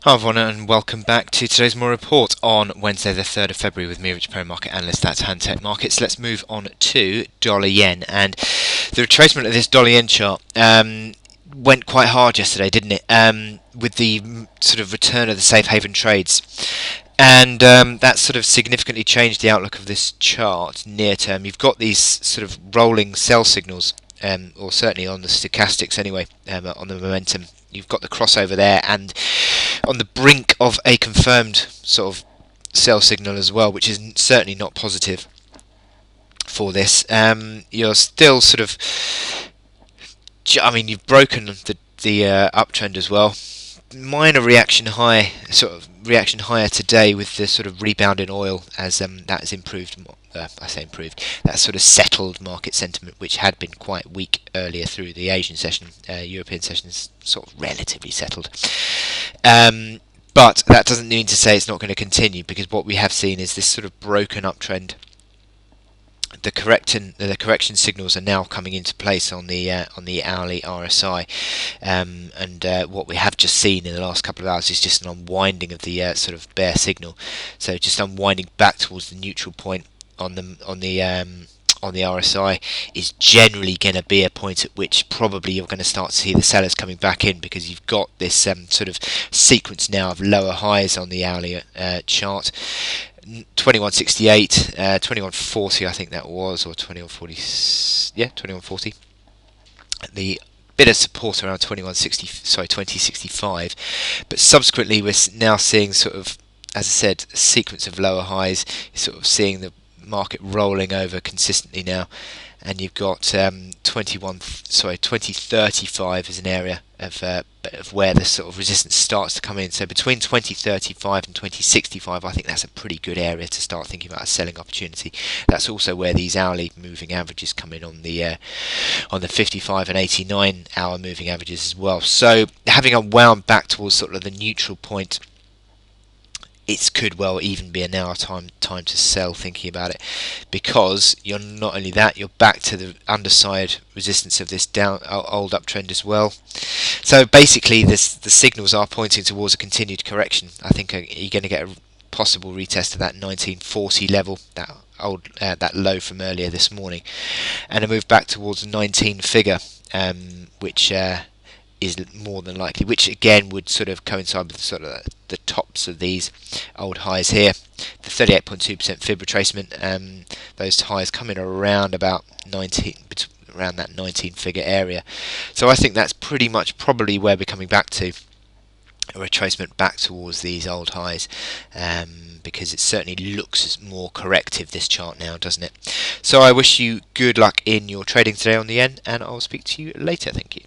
Hi everyone and welcome back to today's more report on Wednesday the 3rd of February with me, Rich Pro Market Analyst at Hantech Markets. Let's move on to dollar yen, and the retracement of this dollar yen chart went quite hard yesterday, didn't it, with the sort of return of the safe haven trades, and that sort of significantly changed the outlook of this chart near term. You've got these sort of rolling sell signals, or certainly on the stochastics anyway, on the momentum. You've got the crossover there, and on the brink of a confirmed sort of sell signal as well, which is certainly not positive for this. You're still sort of, you've broken the uptrend as well. Minor reaction high, sort of reaction higher today with the sort of rebound in oil as that has improved. I say improved. That sort of settled market sentiment, which had been quite weak earlier through the Asian session. European session is sort of relatively settled. But that doesn't mean to say it's not going to continue, because what we have seen is this sort of broken uptrend. The correction signals are now coming into place on the hourly RSI, and what we have just seen in the last couple of hours is just an unwinding of the sort of bear signal. So just unwinding back towards the neutral point on the RSI is generally going to be a point at which probably you're going to start to see the sellers coming back in, because you've got this sort of sequence now of lower highs on the hourly chart. 2168, 2140, I think that was, or 2140. Yeah, 2140. The bit of support around 2065, but subsequently we're now seeing sort of, as I said, a sequence of lower highs. You're sort of seeing the market rolling over consistently now, and you've got 2035 as an area of where the sort of resistance starts to come in. So between 2035 and 2065, I think that's a pretty good area to start thinking about a selling opportunity. That's also where these hourly moving averages come in on the 55 and 89 hour moving averages as well. So having unwound back towards sort of the neutral point, it could well even be a now time to sell, thinking about it, because you're not only that, you're back to the underside resistance of this old uptrend as well. So basically the signals are pointing towards a continued correction. I think you're going to get a possible retest of that 1940 level, that low from earlier this morning, and a move back towards a 19 figure, which is more than likely, which again would sort of coincide with sort of the tops of these old highs here. The 38.2% fib retracement, those highs come in around about 19, around that 19 figure area. So I think that's pretty much probably where we're coming back to, a retracement back towards these old highs, because it certainly looks more corrective, this chart now, doesn't it? So I wish you good luck in your trading today on the yen, and I'll speak to you later. Thank you.